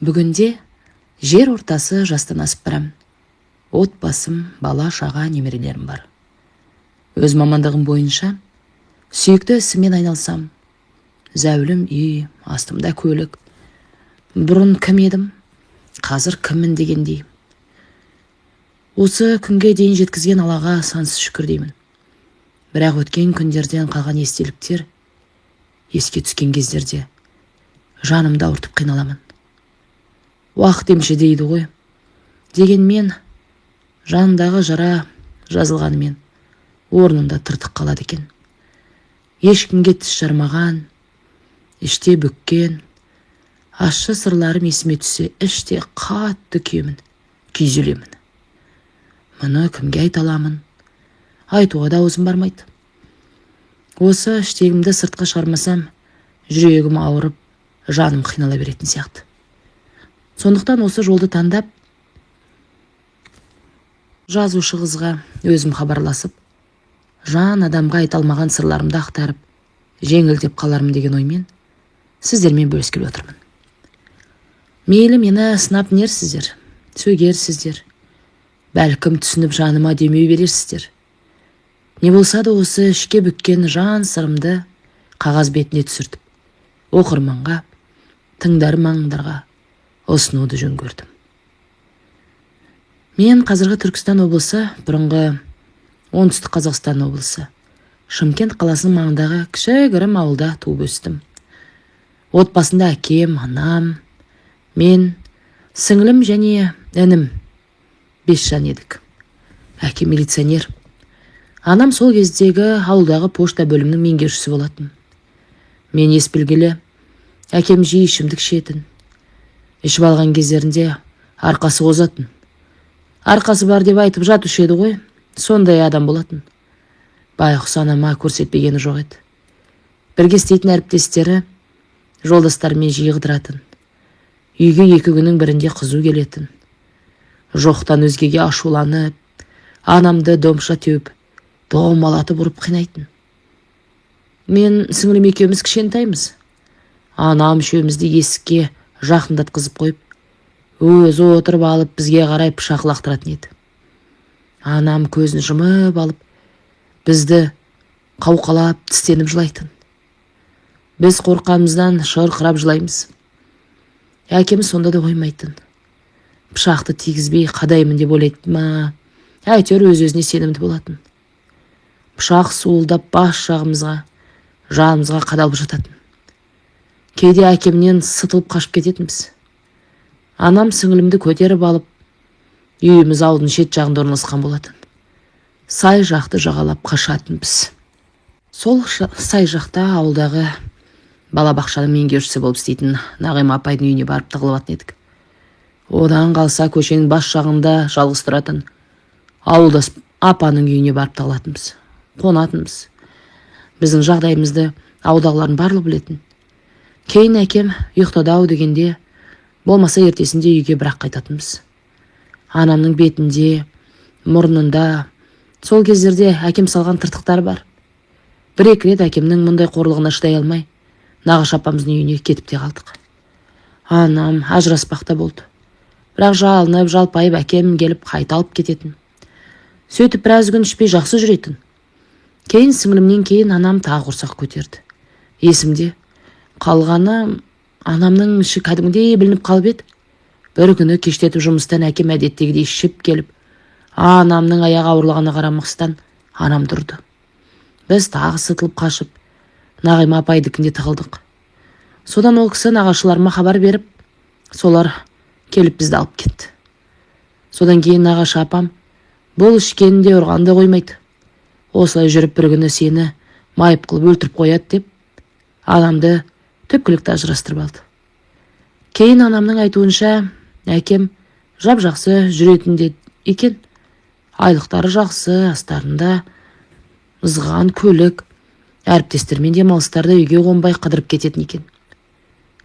Бүгінде жер ортасы жастан асып барам. Отбасым, бала, шаға, немерелерім бар. Өз мамандығым бойынша сүйікті ісіммен айналсам. Зәулім үй, астымда көлік. Бұрын кім едім, қазір кіммін дегендей. Осы күнге дейін жеткізген Аллаға сансыз шүкір деймін. Бірақ өткен күндерден қалған естеліктер еске түскен кездерде жанымды ауыртып қиналамын. Уақыт емші дейді ғой. Дегенмен жанындағы жара жазылғанымен орнында тыртық қалады екен. Ешкімге тіс жармаған, іште бүккен, ащы сырларым есіме түссе, іште қатты күйзелемін. Мұны кімге айта аламын? Айтуға да аузым бармайды. Осы іштегімді сыртқа шығармасам, жүрегім ауырып, жаным қинала беретін сияқты. Сондықтан осы жолды таңдап, жазушы қызға өзім хабарласып, жан адамға айта алмаған сырларымды ақтарып, жеңілдеп қалармын деген оймен сіздермен бөліскелі отырмын. Мейлі мені сынап нерсіздер, сөгерсіздер, бәлкім түсініп жаныма демеу берерсіздер. Не болса да осы ішке бүккен жан сырымды қағаз бетіне түсіртіп, оқырманға, тыңдармандарға ұсынуды жөн көрдім. Мен қазіргі Түркістан облысы, бұрынғы Оңтүстік Қазақстан облысы, Шымкент қаласының маңындағы кішігірім ауылда туып өстім. Отбасында әкем, анам, мен, сіңілім және інім 5 жан едік. Әкем милиционер. Анам сол кездегі ауылдағы пошта бөлімінің меңгерушісі болатын. Мен ес білгелі, әкем жиі ішімдік ішетін. Ішіп алған кездерінде арқасы озатын. Арқасы бар деп айтып жатушы еді ғой, сондай адам болатын. Байғұс анама көрсетпегені жоқ еді. Бірге істейтін әріптестері жолдастарымен жиі қыдыратын. Үйге 2 күннің бірінде қызу келетін. Жоқтан өзгеге ашуланып, анамды домша теуіп, домалатып ұрып қинайтын. Мен сіңілім екеуміз кішкентаймыз. Анам үшеумізді есікке жақындатқызып қойып, өзі отырып алып бізге қарай пышақ лақтыратын еді. Анам көзін жұмып алып, бізді қауқалап тістеніп жылайтын. Біз қорқамыздан шырқырап жылаймыз. Әкем сонда да қоймайтын. Пышақты тигізбей қадаймын деп ойлайды ма, әйтеуір өз-өзіне сенімді болатын. Пышақ суылдап бас жағымызға, жанымызға қадалып жататын. Кейде әкемнен сытылып қашып кететінбіз. Анам сіңілімді көтеріп алып, үйіміз ауылдың шет жағында орналасқан болатын. Сай жақты жағалап қашатынбыз. Сол сай жақта ауылдағы балабақшаның меңгерушісі болып істейтін Нағима апайдың үйіне барып тығылатын едік. Одан қалса көшенің бас жағында жалғыз тұратын ауылдас апаның үйіне барып тығылатынбыз, қонатынбыз. Біздің жағдайымызды ауылдағылардың барлығы білетін. Кейін әкем ұйықтады-ау дегенде, болмаса ертесінде үйге бірақ қайтатынбыз. Анамның бетінде, мұрнында сол кездерде әкем салған тыртықтар бар. 1-2 рет әкемнің мұндай қорлығына шыдай алмай, нағаш апамыздың үйіне кетіп те қалдық. Анам ажыраспақта болды. Бірақ жалынып, жалпайып әкем келіп қайта алып кететін. Сөйтіп біраз күн ішпей жақсы жүретін. Кейін сіңілімнен кейін анам тағы құрсақ көтерді. Есімде қалғаны анамның іші кәдімгідей білініп қалып еді. Бір күні кештетіп жұмыстан әкем әдеттегідей ішіп келіп, анамның аяғы ауырлығына қарамастан анам тұрды. Біз тағы сытылып қашып, Нағима апайдікінде тығылдық. Содан ол кісі нағашыларыма хабар беріп, солар келіп бізді алып кетті. Содан кейін нағашы апам бұл ішкенінде ұрғанды қоймайды. Осылай жүріп бір күні сені майып қылып өлтіріп қояды деп, анамды түпкілікті ажырастырып алды. Кейін анамның айтуынша, әкем жап-жақсы жүретінде екен. Айлықтары жақсы, астарында ызған көлік, әріптестермен демалыстарда үйге қонбай қыдырып кететін екен.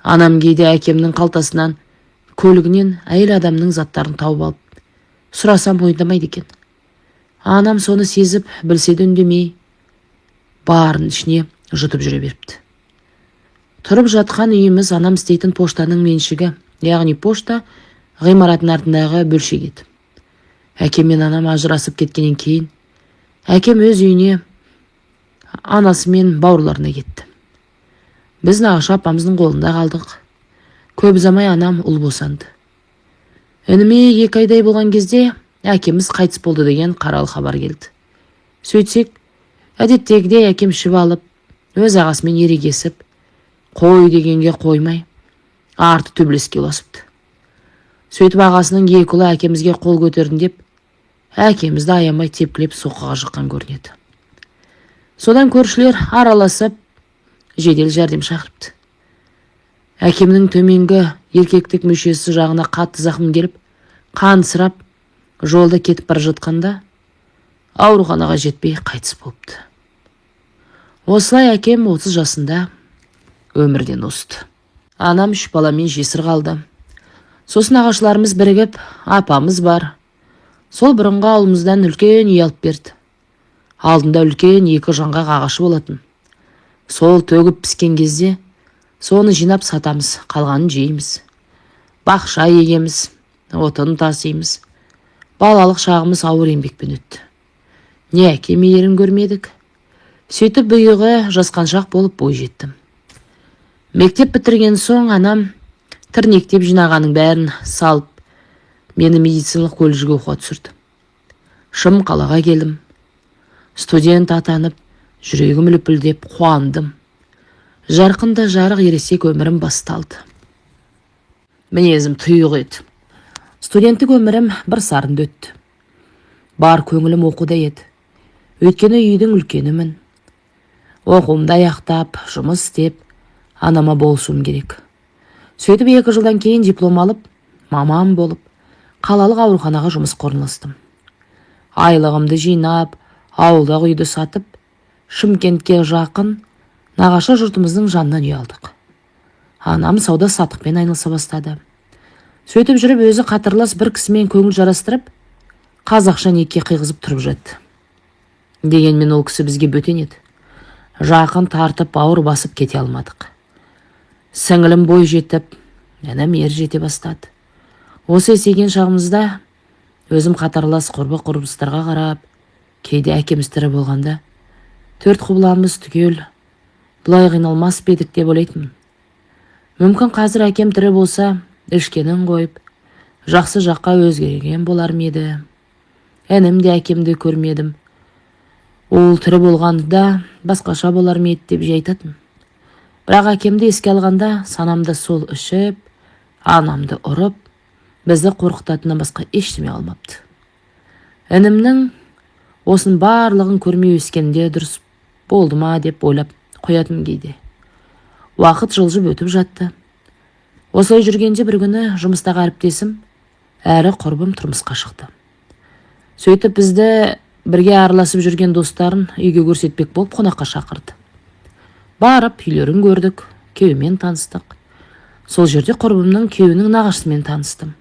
Анам кейде әкемнің қалтасынан, көлігінен әйел адамның заттарын тауып алып, сұрасам мойындамайды екен. Анам соны сезіп, білсе де үндемей, барын ішіне жұтып жүре беріпті. Тұрып жатқан үйіміз анам істейтін поштаның меншігі, яғни пошта ғимараттың артындағы бөлшек еді. Әкем мен анам ажырасып кеткеннен кейін әкем өз үйіне анасы мен бауырларына кетті. Біз нағашы апамыздың қолында қалдық. Көп ұзамай анам ұл босанды. Ініме 2 айдай болған кезде әкеміз қайтыс болды деген қаралы хабар келді. Сөйтсек, әдеттегідей әкем ішіп алып, өз ағасымен ерегесіп, қой дегенге қоймай, арты төбелеске ұласыпты. Сөйтіп ағасының 2 ұлы әкемізге қол көтердім деп, әкемізді аямай тепкілеп соққыға жыққан көрінеді. Содан көршілер араласып, жедел жәрдем шақырыпты. Әкемнің төменгі еркектік мүшесі жағына қатты зақым келіп, қансырап, жолда кетіп бара жатқанда, ауруханаға жетпей қайтыс болыпты. Осылай әкем 30 жасында өмірден озды. Анам 3 баламен жесір қалды. Сосын ағашыларымыз бірігіп, апамыз бар. Сол бұрынғы ауылымыздан үлкен үй алып берді. Алдында үлкен 2 жаңғақ ағашы болатын. Сол төгіп піскен кезде соны жинап сатамыз, қалғанын жейміз. Бақша егеміз, отын тасимыз. Балалық шағымыз ауыр еңбекпен өтті. Не әке мейірін көрмедік. Сөйтіп бұйығы жасқаншақ болып бой жеттім. Мектеп бітірген соң анам тірнектеп жинағаның бәрін салып, мені медициналық колледжге оқуға түсірді. Шым қалаға келдім. Студент атанып, жүрегім лүпілдеп қуандым. Жарқында жарық ересек өмірім басталды. Мінезім тұйық еді. Студенттік өмірім бір сарында өтті. Бар көңілім оқуда еді. Өйткені үйдің үлкенімін. Оқуымды аяқтап, жұмыс істеп, анама болсуым керек. Сөйтіп 2 жылдан кейін диплом алып, мамам болып, қалалық ауруханаға жұмыс орналастым. Айлығымды жинап, ауылдағы үйді сатып, Шымкентке жақын нағашы жұртымыздың жанынан үй алдық. Анам сауда сатықпен айналыса бастады. Сөйтіп жүріп өзі қатырлас бір кісімен көңіл жарастырып, қазақша неке қиғызып тұрып жатты. Дегенмен ол кісі бізге бөтен еді. Жақын тартып ауыр басып кете алмадық. Сіңілім бой жетіп, әнім ер жете бастады. Осы есейген шағымызда өзім қатарлас құрбыстарға қарап, кейде әкеміз тірі болғанда 4 құбыламыз түгел бұлай қиналмас бедік деп ойлайтын. Мүмкін қазір әкем тірі болса, ішкенін қойып, жақсы жаққа өзгерген болар ма еді. Әнім де әкемді көрмедім. Ол тірі болғанда басқаша болар ма еді деп жайтатын. Бірақ әкемді еске алғанда санамда сол ішіп, анамды ұрып, бізді қорқытатыннан басқа ештеме қалмапты. Інімнің осын барлығын көрмей өскенде дұрыс болды ма деп ойлап қоятын кейде. Уақыт жылжып өтіп жатты. Осылай жүргенде бір күні жұмыстағы әріптесім әрі құрбым тұрмысқа шықты. Сөйтіп бізді бірге араласып жүрген достарын үйге көрсетпек болып қонаққа шақырды. Барып үйлерін көрдік, күйеуімен таныстық. Сол жерде құрбымның күйеуінің нағашысымен таныстым.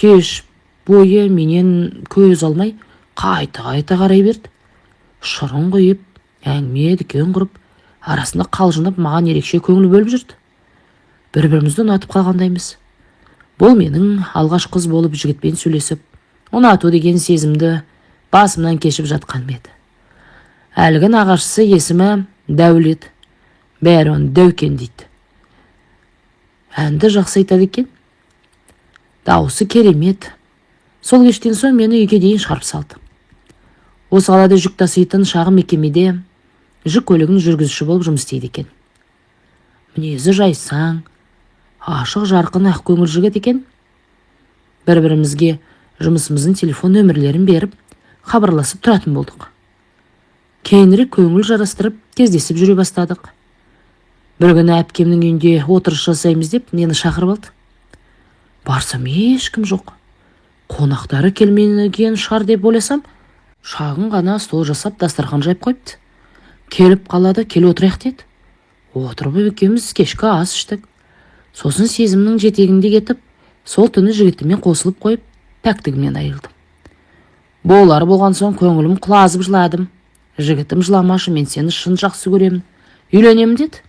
Кеш бойы менен көз алмай қайта қарай берді. Шырын құйып, әңгіме дүкен құрып, арасында қалжынып маған ерекше көңіл бөліп жүрді. Бір-бірімізді ұнатып қалғандаймыз. Бұл менің алғаш қыз болып жігітпен сөйлесіп, ұнату деген сезімді басымнан кешіп жатқаным еді. Әлгі нағашысы есімі Дәулет, бәрі оны Дәукен дейді. Әнді жақсы айтады екен. Дауысы керемет. Сол кештен соң мені үйге дейін шығарып салды. Осы қалада жүк таситын шағын мекемеде жүк көлігін жүргізуші болып жұмыс істейді екен. Мінезі жайсаң, ашық жарқын ақ көңіл жігіт екен. Бір-бірімізге жұмысымыздың телефон нөмірлерін беріп, хабарласып тұратын болдық. Кейінірек көңіл жарастырып, кездесіп жүре бастадық. Бір күні әпкемнің үйінде отырыс жасаймыз деп мені шақырып алды. Барсам ешкім жоқ. Қонақтары келмеген шығар деп ойласам, шағын ғана стол жасап дастархан жайып қойыпты. Келіп қалады, кел отырайық деді. Отырып екеуміз кешкі ас іштік. Сосын сезімнің жетегінде кетіп, сол түні жігітімен қосылып қойып, пәктігімен айырылдым. Болар болған соң көңілім құлазып жыладым. Жігітім жыламашы, мен сені шын жақсы көремін. Үйленемін деді.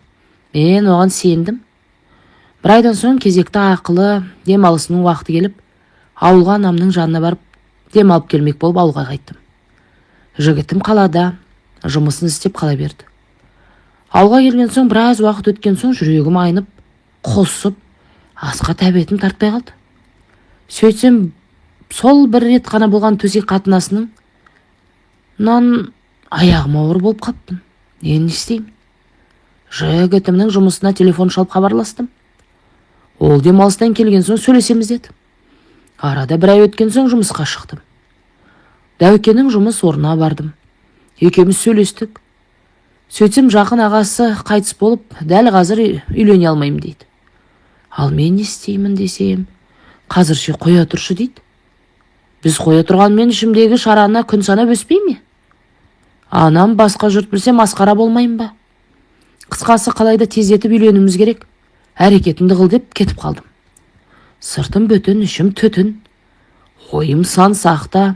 Мен оған сендім. Бір айдан соң кезекті ақылы демалысының уақыты келіп, ауылға анамның жанына барып демалып келмек болып ауылға қайттым. Жігітім қалада жұмысын істеп қала берді. Ауылға келген соң біраз уақыт өткен соң жүрегім айнып, құсып, асқа тәбетім тартпай қалды. Сөйтсем, сол бір рет қана болған төсек қатынасының аяғым ауыр болып қаптым. Не істеймін? Жігітімнің жұмысына телефон шалып хабарластым. Ол демалыстан келген соң сөйлесеміз деді. Арада бір ай өткен соң жұмысқа шықтым. Дәукенің жұмыс орнына бардым. Екеуміз сөйлестік. Сөйтсем, жақын ағасы қайтыс болып, дәл қазір үйлене алмаймын дейді. Ал мен не істеймін десем, қазірше қоя тұршы дейді. Біз қоя тұрғанмен ішімдегі шарана күн санап өспей ме? Анам басқа жұрт білсе масқара болмайын ба? Қысқасы қалайда тездетіп үйленуіміз керек. Әрекетімді қыл деп кетіп қалдым. Сыртым бөтен, ішім түтін. Ойым сан сақта.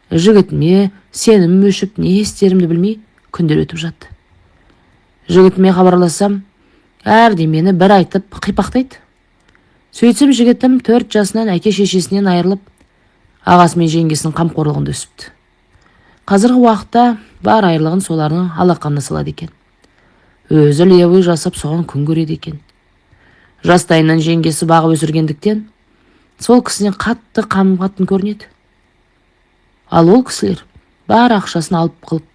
Жігітіме сенім өшіп, не істерімді білмей күндер өтіп жатты. Жігітіме хабарласам, әрдемені бір айтып қипақтайды. Сөйтсем, жігітім 4 жасынан әке шешесінен айырылып, ағасы мен жеңгесінің қамқорлығында өсіпті. Қазіргі уақытта бар айырлығын солардың алақанына салады екен. Өзі левый жасап соған күн көреді екен. Жастайынан жеңгесі бағып өсіргендіктен сол кісінен қатты қамығатын көрінеді. Ал ол кісілер бар ақшасын алып қылып,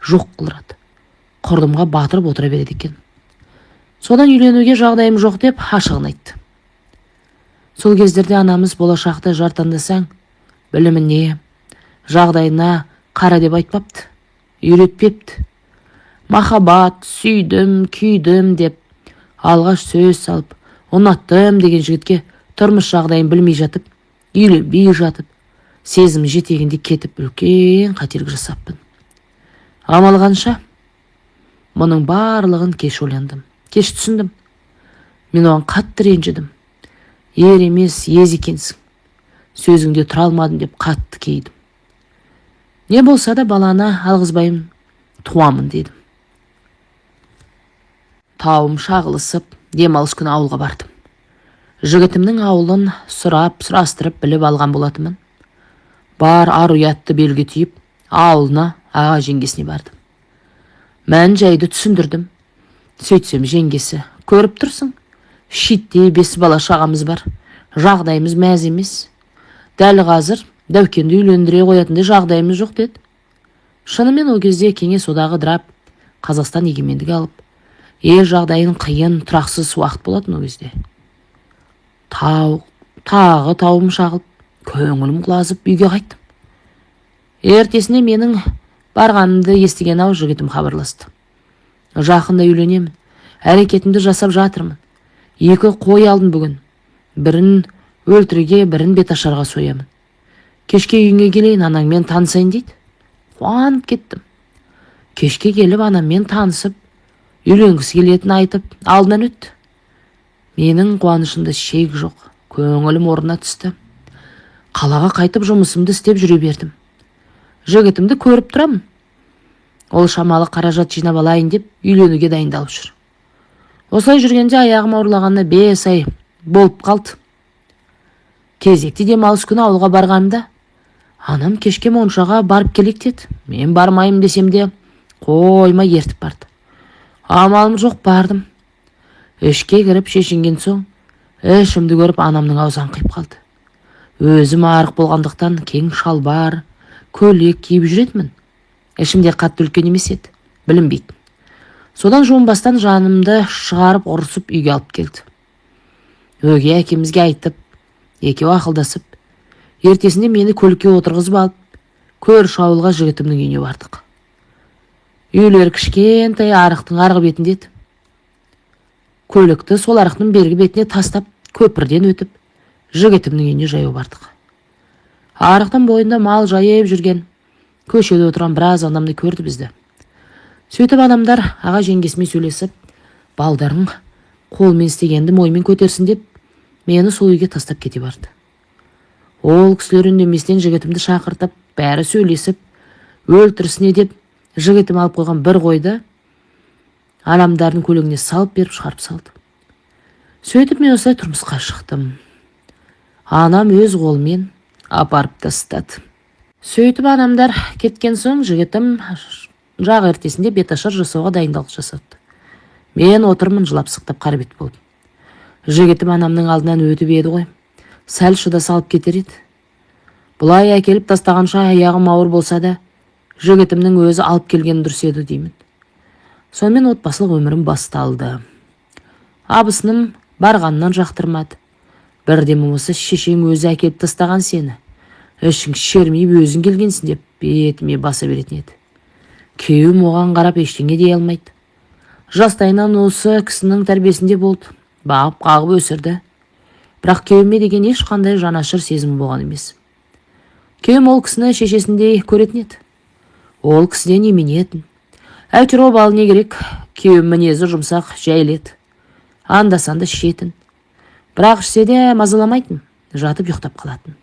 жоқ қылырады. Құрдымға батырып отыра береді екен. Содан үйленуге жағдайым жоқ деп ашығын айтты. Сол кездерде анамыз болашақты жар таңдасаң, біліміне, жағдайына қара деп айтпапты, үйретпепті. Махаббат, сүйдім, күйдім деп алғаш сөз салып, ұнаттым деген жігітке тұрмыс жағдайын білмей жатып, үйленбей жатып, сезім жетегінде кетіп үлкен қателік жасаппын. Амал қанша? Мұның барлығын кеш ойландым, кеш түсіндім. Мен оған қатты ренжідім. Ер емес, ез екенсің. Сөзіңде тұра алмадым деп қатты кейдім. Не болса да баланы алғызбайым, туамын дедім. Тауым шағылысып, демалыс күні ауылға бардым. Жігітімнің ауылын сұрастырып біліп алған болатымын. Бар ар-ұятты белге түйіп, ауылына аға жеңгесіне бардым. Мән жайды түсіндірдім. Сөйтсем, жеңгесі, көріп тұрсың, шитте 5 бала шағамыз бар, жағдайымыз мәз емес. Дәл қазір Дәукенді үйлендіре қоятындай жағдайымыз жоқ деді. Шынымен ол кезде кеңес одағы дырап, Қазақстан егемендігі алып, ел жағдайын қиын, тұрақсыз уақыт болатын ол кезде. Тағы тауым шағылып, көңілім құлазып үйге қайттым. Ертесіне менің барғанымды естіген ау жігітім хабарласты. Жақында үйленемін, әрекетімді жасап жатырмын. 2 қой алдым бүгін. Бірін өлтіреге, бірін беташарға соямын. Кешке үйіңе келейін, анаңмен танысайын дейді. Қуанып кеттім. Кешке келіп анаммен танысып, үйленгісі келетінін айтып, алдынан өтті. Менің қуанышымда шек жоқ, көңілім орнына түсті. Қалаға қайтып жұмысымды істеп жүре бердім. Жігітімді көріп тұрамын. Ол шамалы қаражат жинап алайын деп үйленуге дайындалып жүр. Осылай жүргенде аяғым ауырлағанына 5 ай болып қалды. Кезекті демалыс күні ауылға барғанымда, анам кешке моншаға барып келек деді. Мен бармайым десем де, қоймай ертіп барды. Амалым жоқ, бардым. Ішке кіріп шешінген соң, ішімді көріп анамның аузы аңқиып қалды. Өзім арық болғандықтан кең шалбар, көйлек киіп жүретмін. Ішімде қатты үлкен емес еді, білінбейді. Содан жуынбастан жанымды шығарып ұрысып үйге алып келді. Өгей әкемізге айтып, екеуі ақылдасып, ертесінде мені көлікке отырғызып алып, көрші ауылға жігітімнің үйіне бардық. Үйлер кішкентай арықтың арғы бетінде еді. Көлікті сол арықтың бергі бетіне тастап, көпірден өтіп, жігітімнің үйіне жаяу бардық. Арықтың бойында мал жайып жүрген, көшеде отырған біраз адамды көрді бізді. Сөйтіп адамдар аға жеңгесімен сөйлесіп, балдарын қолмен істегенді моймен көтерсін деп, мені сол үйге тастап кете барды. Ол кісілер үндеместен жігітімді шақыртып, бәрі сөйлесіп, өлтірісіне деп, жігітім алып қойған бір қойды адамдардың көлігіне салып беріп шығарып салды. Сөйтіп мен осылай тұрмысқа шықтым. Анам өз қолымен апарып тастады. Сөйтіп анамдар кеткен соң жігітім жақ ертесінде беташар жасауға дайындық жасады. Мен отырмын жылап сықтап қарбет болып. Жігітім анамның алдынан өтіп еді ғой. Сәл шыда салып кетер еді. Бұлай әкеліп тастағанша аяғым ауыр болса да, жігітімнің өзі алып келген дұрыс еді деймін. Сонымен отбасылық өмірім басталды. Абысыным барғаннан жақтырмады. Бірде мұмысы шешең өзі әкеліп тастаған сені. Ішің шермейіп өзің келгенсің деп бетіме баса беретін еді. Күйеуім оған қарап ештеңе дей алмайды. Жастайынан осы кісінің тәрбиесінде болды. Бағып қағып өсірді. Бірақ күйеуіме деген ешқандай жанашыр сезім болған емес. Күйеуім ол кісіні шешесіндей көретін еді. Ол кісіден еменетін. Әйтеуір обалы не керек, күйеуім мінезі жұмсақ, жайлет. Анда-санда ішетін. Бірақ ішсе де мазаламайтын, жатып ұйықтап қалатын.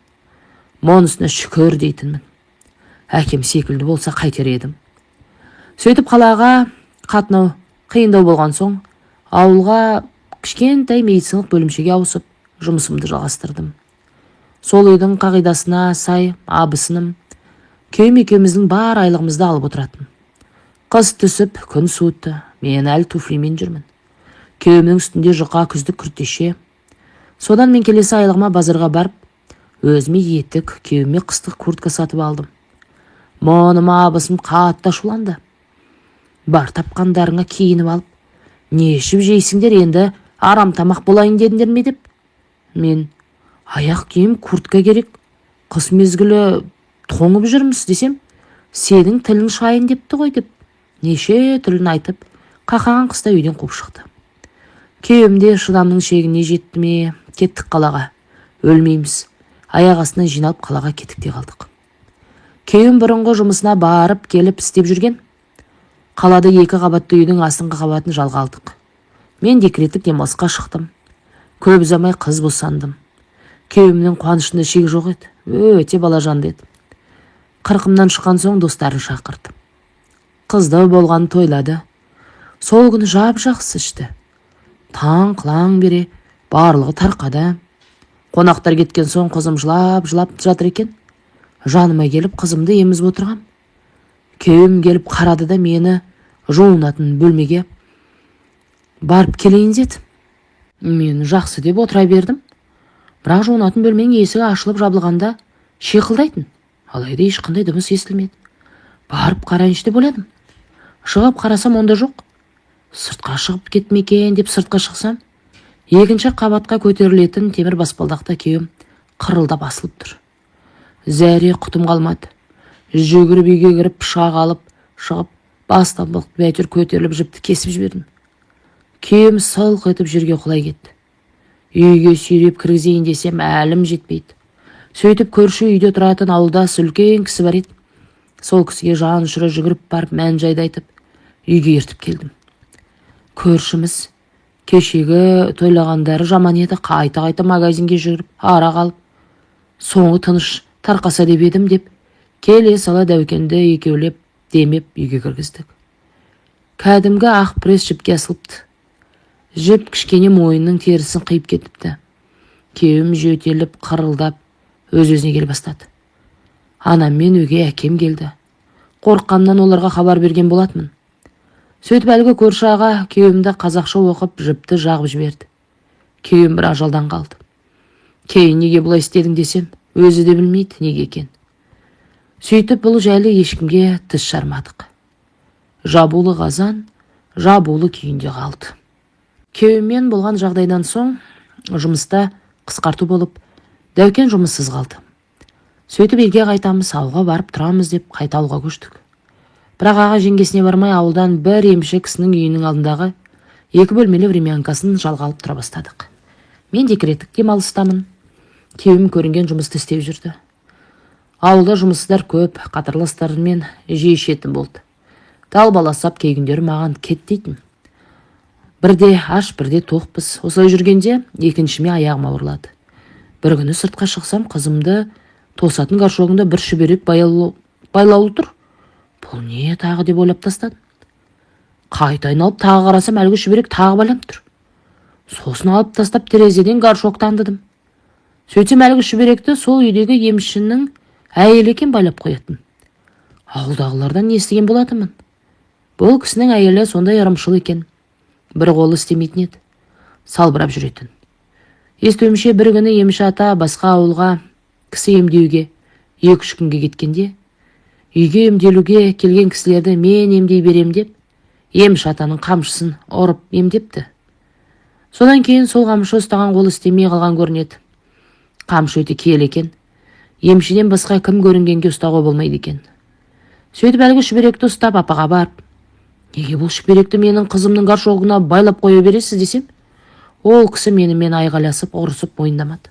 Монысына шүкір дейтінмін. Әкем секілді болса қайтер едім. Сөйтіп қалаға қатынау қиындау болған соң, ауылға кішкентай медициналық бөлімшеге ауысып, жұмысымды жалғастырдым. Сол үйдің қағидасына сай абысыным, күйеуім екеуміздің бар айлығымызды алып отыратын. Қыс түсіп, күн суытты, мен әлі туфлимен жүрмін. Күйеуімнің үстінде жұқа күздік күртеше. Содан мен келесі айлығыма базарға барып, өзіме етік, күйеуіме қыстық куртка сатып алдым. Мұныма абысым қатты ашуланды. Бар тапқандарыңа киініп алып, не ішіп жейсіңдер, енді арам тамақ болайын дедіңдер ме деп. Мен аяқ киім куртка керек, қыс мезгілі тоңып жүрміз десем, сенің тілін шайын депті ғой деп, неше тілін айтып, қақаған қыста үйден қуып шықты. Күйеуімде шыдамның шегіне жетті ме, кеттік қалаға. Өлмейміз. Аяқ астынан жиналып қалаға кетікте қалдық. Күйеуім бұрынғы жұмысына барып келіп істеп жүрген. Қалада 2 қабатты үйдің астыңғы қабатын жалға алдық. Мен декреттік демалысқа шықтым. Көп ұзамай қыз босандым. Күйеуімнің қуанышында шек жоқ еді. Өте балажанды еді. 40-мнан шыққан соң достарын шақырды. Қызды болған тойлады. Сол күні жап-жақсы ішті. Таң қылаң бере, барлығы тарқады. Қонақтар кеткен соң қызым жылап жатыр екен. Жаныма келіп қызымды емізіп отырғам. Күйеуім келіп қарады да мені жуынатын бөлмеге барып келейін деді. Мен жақсы деп отыра бердім. Бірақ жуынатын бөлменің есігі ашылып жабылғанда шиқылдайтын. Алайда ешқандай дыбыс естілмеді. Барып қарайыншы деп ойладым. Шығып қарасам онда жоқ. Сыртқа шығып кетмекен деп сыртқа шықсам, 2-ші қабатқа көтерілетін темір баспалдақта күйеуім қырылда басылып тұр. Зәре құтым қалмады. Жүгіріп үйге кіріп пышақ алып, шығып, бастан бәйтір көтеріліп жіпті кесіп жібердім. Күйеуім сылқ етіп жерге құлай кетті. Үйге сүйреп кіргізейін десем әлім жетпейді. Сөйтіп көрші үйде тұратын ауылда үлкен кісі бар еді. Сол кісіге жан ұшыра жүгіріп барып мән-жайды айтып, үйге ертіп келдім. Көршіміз кешегі тойлағандары жаман еді, қайта-қайта магазинге жүріп, ара қалып, соңы тыныш тарқаса деп едім деп, келе сала дәукенді екеулеп демеп үйге кіргіздік. Кәдімгі ақ пресс жіпке асылыпты. Жіп кішкене мойынның терісін қиып кетіпті. Күйеуім жөтеліп, қырылдап, өз-өзіне келе бастады. Анам мен үйге әкем келді. Қорыққаннан оларға хабар берген болатмын. Сөйтіп әлгі көрші аға күйеуімді қазақша оқып жіпті жағып жіберді. Күйеуім бір ажалдан қалды. Кейін неге бұлай істедің десем, өзі де білмейді неге екен. Сөйтіп бұл жайлы ешкімге тіс жармадық. Жабулы қазан, жабулы күйінде қалды. Күйеуіммен болған жағдайдан соң жұмыста қысқарту болып, дәукен жұмыссыз қалды. Сөйтіп елге қайтамыз, ауылға барып тұрамыз деп қайта ауылға көштік. Бірақ аға жеңгесіне бармай ауылдан бір емші кісінің үйінің алдындағы 2 бөлмелі времянкасын жалға алып тұра бастадық. Мен декреттік демалыстамын. Күйеуім көрінген жұмысты істеп жүрді. Ауылда жұмыссыздар көп, қатарластарымен жиі ішетін болды. Далбаласап кей күндері маған кет дейтін. Бірде аш, бірде тоқпыз. Осылай жүргенде екіншіме аяғым ауырлады. Бір күні сыртқа шықсам, қызымды тосатын горшогында бір шүберек байлаулы тұр. Бұл не тағы деп ойлап тастадым. Қайта айналып тағы қарасам, әлгі шүберек тағы байланып тұр. Сосын алып тастап терезеден горшокты аңдыдым. Сөйтсем әлгі шүберекті сол үйдегі емшінің әйелі екен байлап қоятын. Ауылдағылардан естіген болатынмын. Бұл кісінің әйелі сондай ырымшыл екен. Бір қолы істемейтін еді. Салбырап жүретін. Естуімше бір күні емші ата басқа ауылға кісі емдеуге 2-3 күнге кеткенде, үйге емделуге келген кісілерді мен емдей берем деп, емші атаның қамшысын ұрып емдепті. Содан кейін сол қамшы ұстаған қолы істемей қалған көрінеді. Қамшы өте киелі екен. Емшіден басқа кім көрінгенге ұстауға болмайды екен. Сөйтіп әлгі шүберекті ұстап апаға барып, неге бұл шүберекті менің қызымның горшогына байлап қоя бересіз десем, ол кісі менімен айғайласып, ұрысып мойындамады.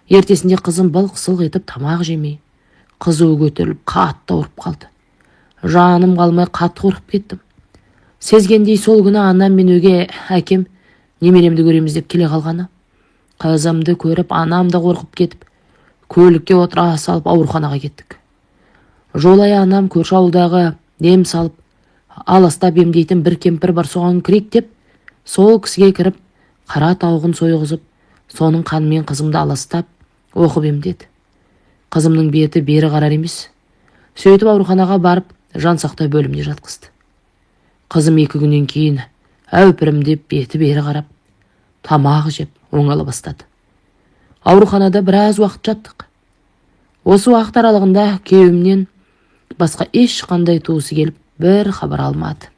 Ертесінде қызым былқ-сылқ етіп тамақ жемей, қызуы көтеріліп қатты ауырып қалды. Жаным қалмай қатты қорқып кеттім. Сезгендей сол күні анам мен өге әкем немеремді көреміз деп келе қалғаны. Қызымды көріп анам да қорқып кетіп, көлікке отыра салып ауруханаға кеттік. Жолай анам көрші ауылдағы дем салып, аластап емдейтін бір кемпір бар, соған кірейік деп, сол кісіге кіріп, қара тауығын сойғызып, соның қанымен қызымды аластап, оқып емдеді. Қызымның беті бері қарар емес. Сөйтіп ауруханаға барып, жан сақтау бөліміне жатқызды. Қызым 2 күннен кейін әупірімдеп беті бері қарап, тамақ жеп, оңала бастады. Ауруханада біраз уақыт жаттық. Осы уақыт аралығында күйеуімнен басқа ешқандай туысы келіп, бір хабар алмады.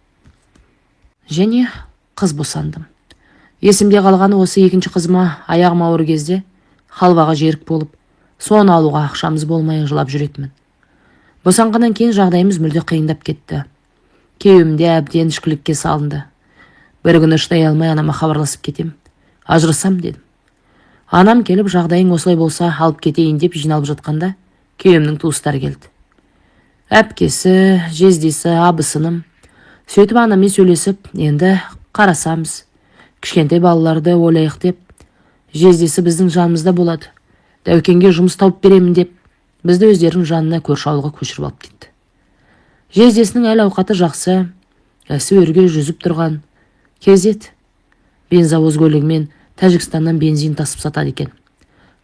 Және қыз босандым. Есімде қалғаны осы 2-ші қызыма аяғым ауыр кезде халваға жерік болып, соны алуға ақшамыз болмай жылап жүретінмін. Босанғаннан кейін жағдайымыз мүлде қиындап кетті. Күйеуім де әбден ішкілікке салынды. Бір күні шыдай алмай анама хабарласып кетем. Ажырасам дедім. Анам келіп, жағдайың осылай болса алып кетейін деп жиналып жатқанда, күйеуімнің туыстары келді. Әпкесі, жездесі, абысыным. Сөйтіп анаммен сөйлесіп, енді қарасамыз. Кішкентай балаларды ойлайық деп, жездесі біздің жанымызда болады. Дәукенге жұмыс тауып беремін деп, бізді өздерінің жанына көрші ауылға көшіріп алып кетті. Жездесінің әл ауқаты жақсы, әсі өрге жүзіп тұрған кезет. Бензовоз көлігімен Тәжікстаннан бензин тасып сатады екен.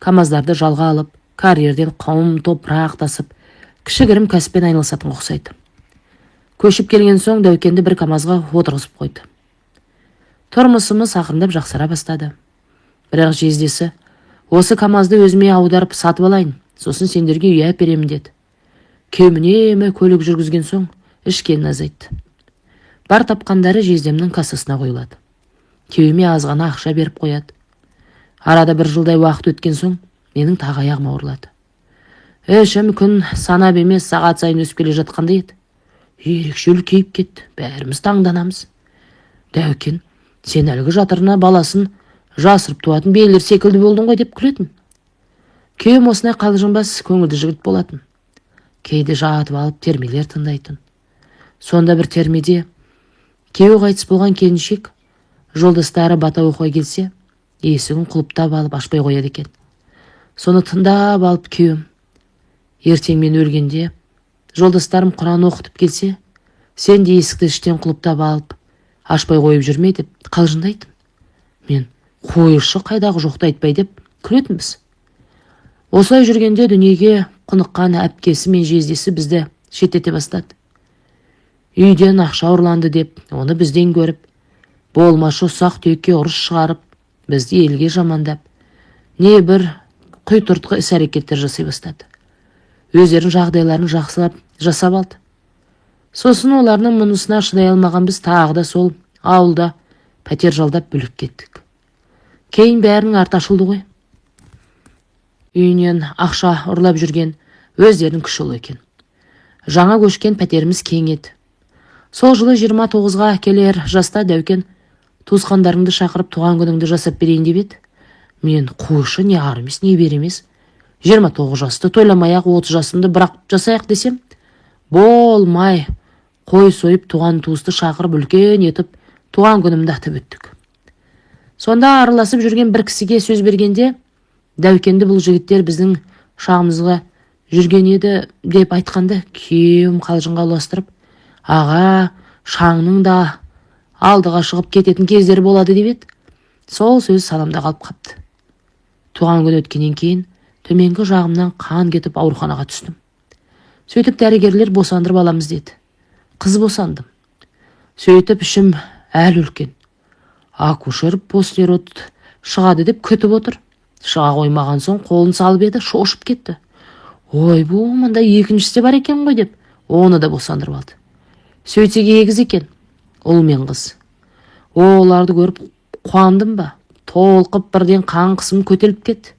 КамАЗдарды жалға алып, карьерден құм, топырақ тасып, кішігірім кәсіппен айналысатын ұқсайды. Көшіп келген соң Дәукенді бір КамАЗға отырғызып қойды. Тұрмысымыз ақырындап жақсара бастады. Бірақ жездесі, осы КамАЗды өзіме аударып сатып алайын, сосын сендерге үй әперемін деді. Күйеуіме көлік жүргізген соң ішкенін азайтты. Бар тапқандары жездемнің кассасына қойылады. Күйеуіме аз ғана ақша беріп қояды. Арада 1 жылдай уақыт өткен соң менің тағы аяғым ауырлады. Ішім күн санап емес сағат сайын өсіп келе жатқандай еді. Ерекше үлкейіп кетті. Бәріміз таңданамыз. Дәукен, сен әлгі жатырына баласын жасырып туатын белгілер секілді болдың ғой деп күлетін. Күйеуім осындай қалжыңбас көңілді жігіт болатын. Кейде жатып алып термелер тыңдайтын. Сонда бір термеде күйеуі қайтыс болған келіншек жолдастары бата оқуға келсе, есігін құлыптап алып ашпай қояды екен. Соны тыңдап алып күйеуім, ертең мен өлгенде жолдастарым Құран оқытып келсе, сен де есікті іштен құлыптап алып ашпай қойып жүрме деп қалжыңдайтын. Мен қойшы қайдағы жоқты айтпай деп күлетінбіз. Осылай жүргенде дүниеге құныққан әпкесі мен жездесі бізді шеттете бастады. Үйден ақша ұрланды деп, оны бізден көріп, болмашы ұсақ түйекке ұрыс шығарып, бізді елге жамандап, не бір құйтыртқы іс-әрекеттер жасай бастады. Өздерінің жағдайларын жақсылап жасап алды. Сосын оларының мұнысына шыдай алмаған біз тағы да сол ауылда пәтер жалдап бөліп кеттік. Кейін бәрінің арты ашылды ғой. Үйінен ақша ұрлап жүрген өздерінің күші ұлы екен. Жаңа көшкен пәтеріміз кең еді. Сол жылы 29-ға келер жаста Дәукен туысқандарыңды шақырып туған күніңді жасап берейін деп еді. Мен қойшы не ар емес, не бер емес. 29 жасты тойламай-ақ 30 жасымды бірақ жасайық десем, болмай, қой сойып туған туысты шақырып үлкен етіп туған күнімді атап өттік. Сонда араласып жүрген бір кісіге сөз бергенде, Дәукенді бұл жігіттер біздің шағымызға жүрген еді деп айтқанда, күйеуім қалжыңға ұластырып, аға, шаңның да алдыға шығып кететін кездері болады деп еді. Сол сөз санамда қалып қапты. Туған күн өткеннен кейін төменгі жағымнан қан кетіп ауруханаға түстім. Сөйтіп дәрігерлер босандырып аламыз деді. Қыз босандым. Сөйтіп ішім әлі үлкен. Акушер послерод шығады деп күтіп отыр. Шыға қоймаған соң қолын салып еді, шошып кетті. Ой, бұл мында екіншісі бар екен ғой деп, оны да босандырып алды. Сөйтсек егіз екен, ұл мен қыз. Оларды көріп қуандым ба? Толқып бірден қан қысым көтеріліп кетті.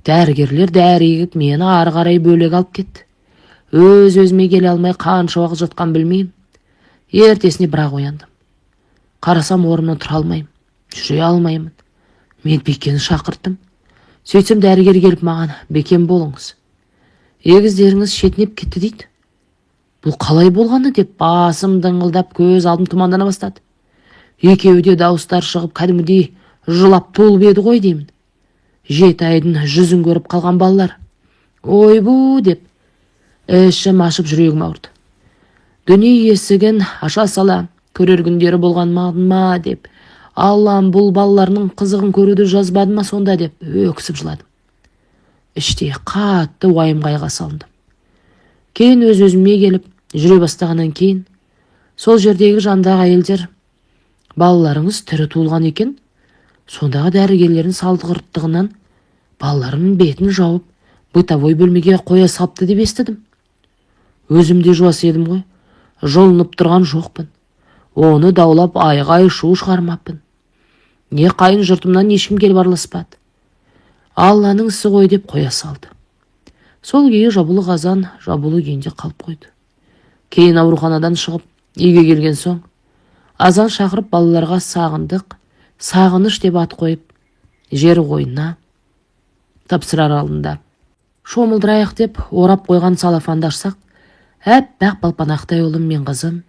Дәрігерлер дәрі егіп мені ары қарай бөлек алып кетті. Өз-өзіме келе алмай қанша уақыт жатқан білмеймін. Ертесіне бірақ ояндым. Қарасам орнымнан тұра алмаймын, жүре алмаймын. Мен Бекені шақырттым. Сөйтсем дәрігер келіп маған, Бекен болыңыз. Егіздеріңіз шетінеп кетті дейді. Бұл қалай болғаны деп басым дыңғылдап көз алдым тұмандана бастады. Екеуі де дауыстар шығып кәдімгідей жылап толып еді ғой деймін. 7 айдың жүзін көріп қалған балалар. Ой бұ деп ішім ашып жүрегім ауырды. Дүние есігін аша сала көрер күндері болған ма деп, Аллам бұл балаларының қызығын көруді жазбады ма сонда деп өксіп жыладым. Іште қатты уайым қайға салындым. Кейін өз-өзіме келіп жүре бастағаннан кейін сол жердегі жандағы әйелдер, балаларыңыз тірі туылған екен, сондағы дәрігерлердің салдығырттығынан балаларының бетін жауып бытовой бөлмеге қоя салыпты деп естідім. Өзім де жуас едім ғой, жұлынып тұрған жоқпын. Оны даулап айғай шу шығармаппын. Не қайын жұртымнан ешкім келіп араласпады. Алланың ісі ғой деп қоя салды. Сол күйі жабулы қазан жабулы күйінде қалып қойды. Кейін ауруханадан шығып үйге келген соң азан шақырып балаларға сағындық, сағыныш деп ат қойып, жер қойнына тапсырар алдында. Шомылдырайық деп орап қойған салафанды ашсақ, әппақ балпанақтай ұлым мен қызым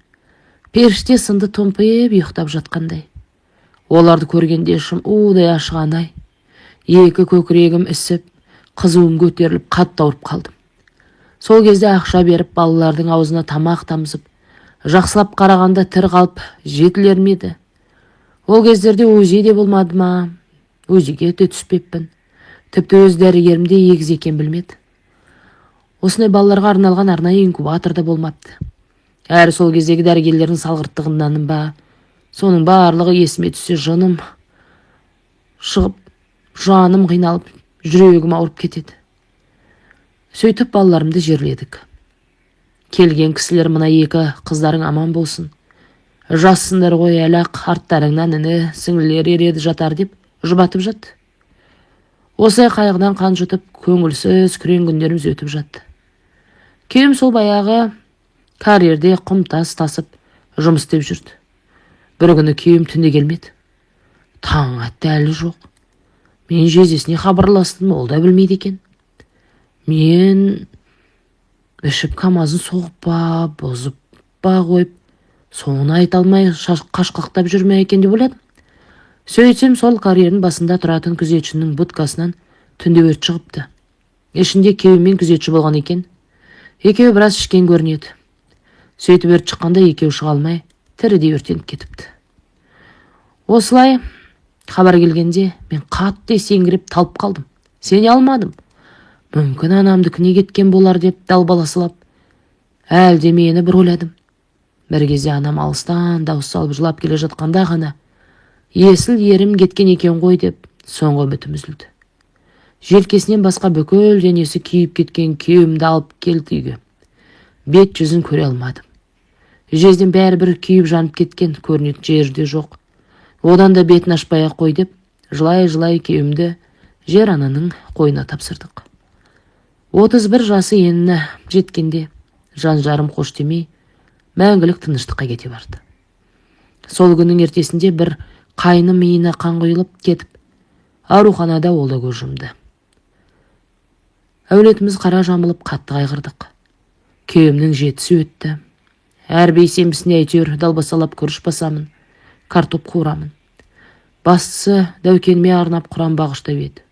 періште сынды томпиып ұйықтап жатқандай. Оларды көргенде ішім удай ашығандай. Екі көкірегім ісіп, қызуым көтеріліп қатты ауырып қалдым. Сол кезде ақша беріп балалардың аузына тамақ тамызып, жақсылап қарағанда тір қалып жетілер ме еді? Ол кездерде УЗИ де болмады ма? УЗИге де түспеппін. Тіпті өз дәрігерім де егіз екен білмеді. Осындай балаларға арналған арнайы инкубатор да болмапты. Әрі сол кездегі дәрігерлердің салғырттығынданым ба, соның барлығы есіме түссе жыным шығып, жаным қиналып, жүрегім ауырып кетеді. Сөйтіп балаларымды жерледік. Келген кісілер мына екі қыздарың аман болсын. Жассыңдар ғой, әлі-ақ арттарыңнан іні, сіңлілер ереді жатар деп жұбатып жатты. Осылай қайғыдан қан жұтып, көңілсіз күрең күндеріміз өтіп жатты. Күйеуім сол баяғы карьерде құм-тас тасып жұмыс істеп жүрді. Бір күні күйеуім түнде келмеді. Таң атты әлі жоқ. Мен жездесіне хабарластым, ол да білмейді екен. Мен ішіп камазын соғып па, бұзып па қойып, соны айта алмай қашқақтап жүрме екен деп ойладым. Сөйтсем сол карьердің басында тұратын күзетшінің будкасынан түнде өрт шығыпты. Ішінде күйеуім мен күзетші болған екен. Екеуі біраз ішкен көрінеді. Сөйтіп өрт шыққанда екеуі шыға алмай, тірідей өртеніп кетіпті. Осылай хабар келгенде мен қатты есеңгіреп талып қалдым. Сене алмадым. Мүмкін анамды күне кеткен болар деп далбаласылап, әлде мені бір ойладым. Бір кезде анам алыстан дауыс салып жылап келе жатқанда ғана есіл ерім кеткен екен ғой деп соңғы үмітім үзілді. Желкесінен басқа бүкіл денесі күйіп кеткен күйеуімді алып келді үйге. Бет жүзін көре алмадым. Жезден бәрібір күйіп жанып кеткен, көрінетін жерде жоқ. Одан да бетін ашпай-ақ қой деп, жылай-жылай күйеуімді жер ананың қойнына тапсырдық. 31 жасы еніне жеткенде жан-жарым қош демей, мәңгілік тыныштыққа кете барды. Сол күннің ертесінде бір қайным миына қан құйылып кетіп, ауруханада ол да көз жұмды. Әулетіміз қара жамылып қатты қайғырдық. Күйеуімнің жетісі өтті. Әр бейсенбісіне әйтеуір далбасалап күріш басамын, картоп қуырамын. Бастысы дәукеніме арнап құран бағыштап еді.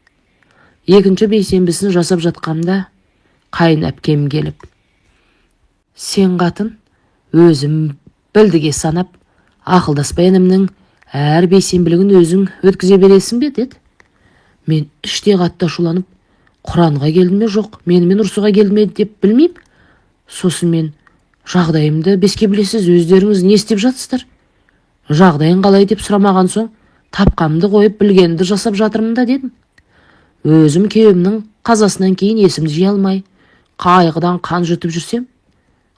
Екінші бейсенбісін жасап жатқанда қайын әпкем келіп, сен қатын өзім білдіге санап, ақылдаспай інімнің әр бейсенбілігін өзің өткізе бересің бе, деді. Мен іштей қатты ашуланып, Құранға келді ме жоқ, менімен ұрсуға келді ме деп білмеймін. Сосын мен, жағдайымды беске білесіз, өздеріңіз не істеп жатсыздар? Жағдайың қалай деп сұрамаған соң, тапқамды қойып білгенімді жасап жатырмын да, дедім. Өзім күйеуімнің қазасынан кейін есімді жия алмай, қайғыдан қан жұтып жүрсем,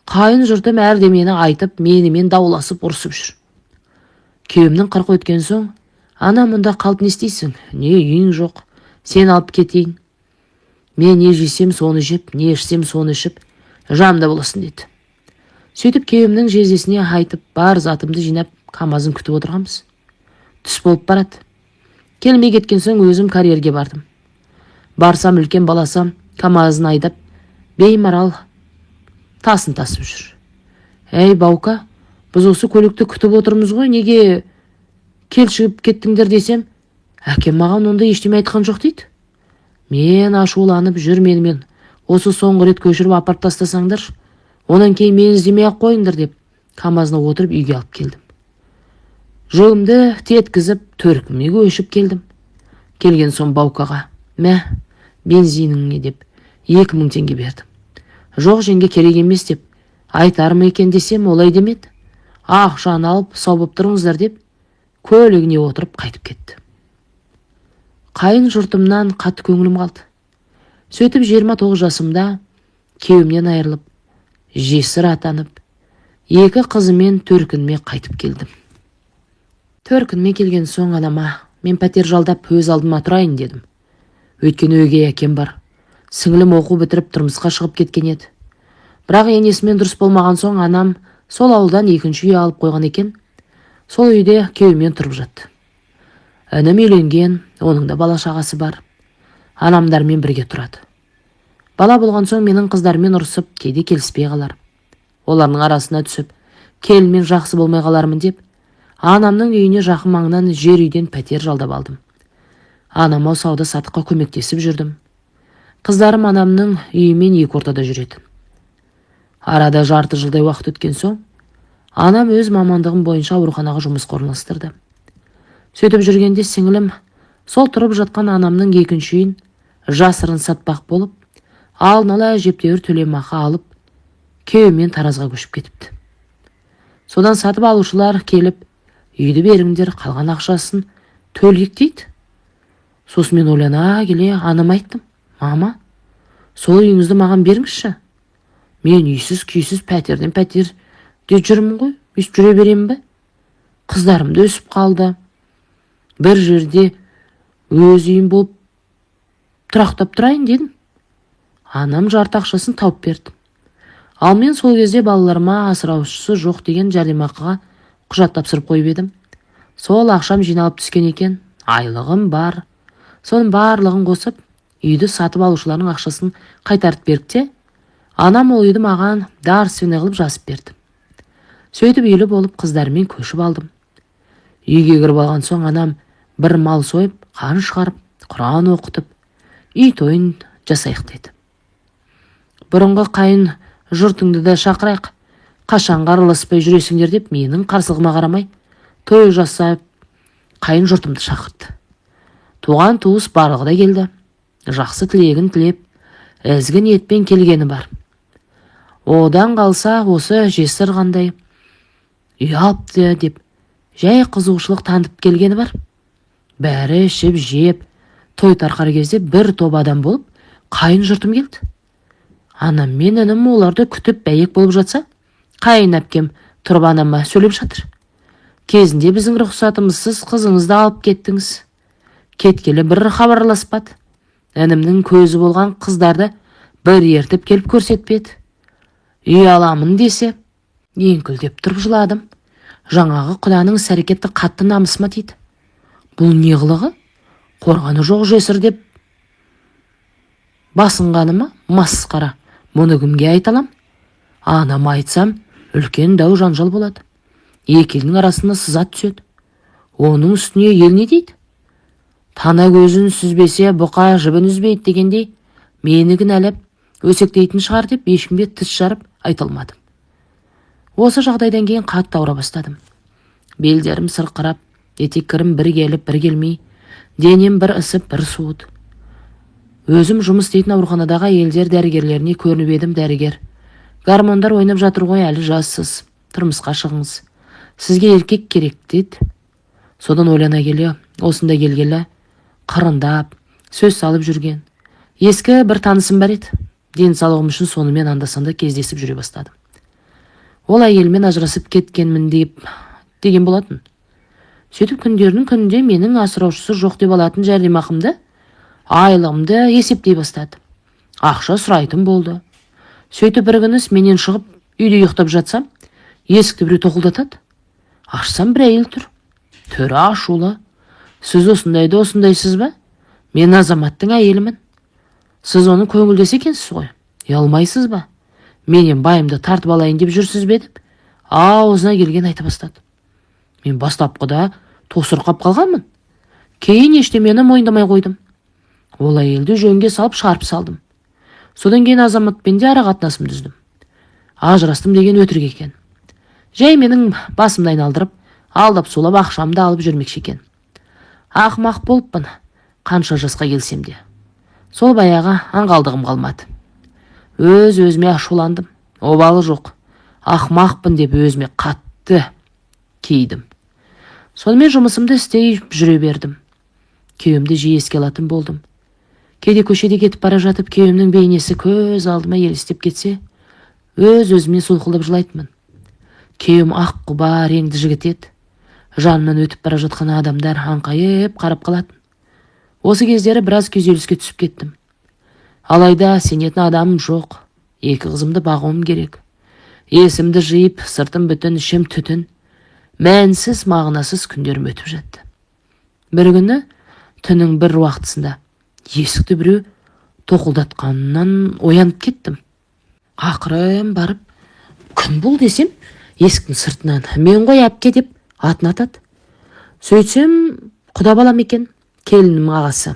қайын жұртым әрдемені айтып, менімен дауласып ұрсып жүр. Күйеуімнің қырқы өткен соң, ана мұнда қалып не істейсің? Не үйің жоқ, сен алып кетейін. Мен не жесем соны жеп, не ішсем соны ішіп, жамда боласың, деді. Сөйтіп күйеуімнің жездесіне айтып, бар затымды жинап, КамАЗын күтіп отырғанбыз. Түс болып барады. Келмей кеткен соң өзім карьерге бардым. Барсам үлкен баласам, КамАЗын айдап, беймарал тасын тасып жүр. Әй, Баука, біз осы көлікті күтіп отырмыз ғой, неге келшігіп кеттіңдер десем, әкем маған онда ештеме айтқан жоқ, дейді. Мен ашуланып жүр, менімен осы соңғы рет көшіріп апарып тастасаңдар, онан кейін мені іздемей-ақ қойыңдар деп, КамАЗына отырып үйге алып келдім. Жолымды теткізіп, төркіме көшіп келдім. Келген соң Баукаға, мә, бензиніңе деп 2000 теңге бердім. Жоқ, жеңге, керек емес деп, айтарым екен десем, олай демеді. Ақшаны алып, сау боп тұрыңыздар деп, көлігіне отырып қайтып кетті. Қайын жұртымнан қатты көңілім қалды. Сөйтіп 29 жасымда күйеуімнен айырылып, жесір атанып, 2 қызымен төркініме қайтып келдім. Төркініме келген соң анама, мен пәтер жалдап өз алдыма тұрайын дедім. Өйткені өгей әкем бар. Сіңілім оқу бітіріп тұрмысқа шығып кеткен еді. Бірақ енесімен дұрыс болмаған соң анам сол ауылдан 2-ші үй алып қойған екен. Сол үйде күйеуімен тұрып жатты. Інім үйленген, оның да бала шағасы бар. Анамдармен бірге тұрады. Бала болған соң менің қыздармен ұрысып, кейде келіспей қалар. Олардың арасына түсіп, келінмен жақсы болмай қалармын деп, анамның үйіне жақын маңнан жер үйден пәтер жалдап алдым. Анама сауда сатыққа көмектесіп жүрдім. Қыздарым анамның үйімен екі ортада жүретін. Арада жарты жылдай уақыт өткен соң, анам өз мамандығым бойынша ауруханаға жұмысқа орналастырды. Сөйтіп жүргенде сіңілім сол тұрып жатқан анамның 2-ші үйін жасырын сатпақ болып, алдын ала әжептәуір төлемақы алып, күйеуімен Таразға көшіп кетіпті. Содан сатып алушылар келіп, үйді беріңдер, қалған ақшасын төлейік дейді. Сосын мен ойлана келе анама айттым, мама, сол үйіңізді маған беріңізші. Мен үйсіз күйсіз пәтерден пәтерде жүрмін ғой, өйстіп жүре беремін бе? Қыздарымды өсіп қалды. Бір жерде өз үйім болып тұрақтап тұрайын дедім. Анам жарты ақшасын тауып берді. Ал мен сол кезде балаларыма асыраушысы жоқ деген жәрдемақыға құжат тапсырып қойып едім. Сол ақшам жиналып түскен екен, айлығым бар. Соның барлығын қосып, үйді сатып алушылардың ақшасын қайтарып берікте, анам ол үйді маған дарственный қылып жазып берді. Сөйтіп үйлі болып қыздарымен көшіп алдым. Үйге кіріп алған соң анам бір мал сойып, қан шығарып, Құран оқытып, үй тойын жасайық деді. Бұрынғы қайын жұртыңды да шақырайық, қашанға араласпай жүресіңдер деп менің қарсылығыма қарамай, той жасап, қайын жұртымды шақырды. Туған туыс барлығы да келді. Жақсы тілегін тілеп, ізгі ниетпен келгені бар. Одан қалса осы жесір қандай үй алыпты деп, жай қызығушылық танытып келгені бар. Бәрі ішіп жеп, той тарқар кезде бір топ адам болып, қайын жұртым келді. Анам мен інім оларды күтіп бәйек болып жатса, қайын әпкем тұрып анама сөйлеп жатыр. Кезінде біздің рұқсатымызсыз қызыңызды алып кеттіңіз. Кеткелі бір хабарласпады. Інімнің көзі болған қыздарды бір ертіп келіп көрсетпеді. Үй аламын десе, еңкілдеп тұрып жыладым. Жаңағы құданың іс-әрекеті қатты намысыма тиді. Бұл не қылығы? Қорғаны жоқ жесір деп басынғаны ма? Масқара. Мұны кімге айталам? Анама айтсам, үлкен дау жанжал болады. Екі елдің арасына сызат түседі. Оның үстіне ел не дейді? Тана көзін сүзбесе, бұқа жібін үзбейді дегендей, мені кінәлап, өсектейтін шығар деп ешкімге тіс жарып айта алмадым. Осы жағдайдан кейін қатты ауыра бастадым. Белдерім сырқырап, етеккірім бір келіп бір келмей, денем бір ысып бір суыт. Өзім жұмыс істейтін ауруханадағы әйелдер дәрігерлеріне көрініп едім. Дәрігер: гармондар ойнап жатыр ғой, әлі жассыз, тұрмысқа шығыңыз, сізге еркек керек деді. Содан ойлана келе, осында келгелі қырындап сөз салып жүрген ескі бір танысым бар еді. Денсаулығым үшін сонымен анда-санда кездесіп жүре бастадым. Ол әйелмен ажырасып кеткенмін деген болатын. Сөйтіп күндердің күнінде менің асыраушысы жоқ деп алатын жәрдемақымды, айлығымды есептей бастады. Ақша сұрайтын болды. Сөйтіп бір күні менен шығып үйде ұйықтап жатсам, есікті біреу тоқылдатады. Ашсам бір әйел тұр. Түрі ашулы: сіз осындайсыз ба? Мен азаматтың әйелімін. Сіз оны көңілдес екенсіз ғой. Ұялмайсыз ба? Менен байымды тартып алайын деп жүрсіз бе деп аузына келген айта бастады. Мен бастапқыда тосырқап қалғанмын. Кейін ештемені мойындамай қойдым. Ол әйелді жөнге салып шығарып салдым. Содан кейін азаматпен де ара қатынасымды үздім. Ажырастым деген өтірік екен. Жай менің басымды айналдырып, алдап сулап ақшамды алып жүрмекші екен. Ақымақ болыппын, қанша жасқа келсем де. Сол баяғы аңғалдығым қалмады. Өзіме ашуландым. Обалы жоқ, ақымақпын деп өзіме қатты кейдім. Сонымен жұмысымды істей жүре бердім. Күйеуімді жиі еске алатын болдым. Кейде көшеде кетіп бара жатып, күйеуімнің бейнесі көз алдыма елестеп кетсе, өзіме солқылдап жылайтынмын. Күйеуім ақ құба реңді жігіт еді. Жанынан өтіп бара жатқан адамдар аңқайып қарап қалатын. Осы кездері біраз күйзеліске түсіп кеттім. Алайда сенетін адамым жоқ. 2 қызымды бағуым керек. Есімді жиып, сыртым бүтін, ішім түтін. Мәнсіз, мағынасыз күндерім өтіп жатты. Бір күні түннің бір уақытысында есікті біреу тоқылдатқанынан оянып кеттім. Ақырын барып, күн бұл десем, есіктің сыртынан мен ғой әпке деп атын атады. Сөйтсем, құда балам екен, келінім ағасы.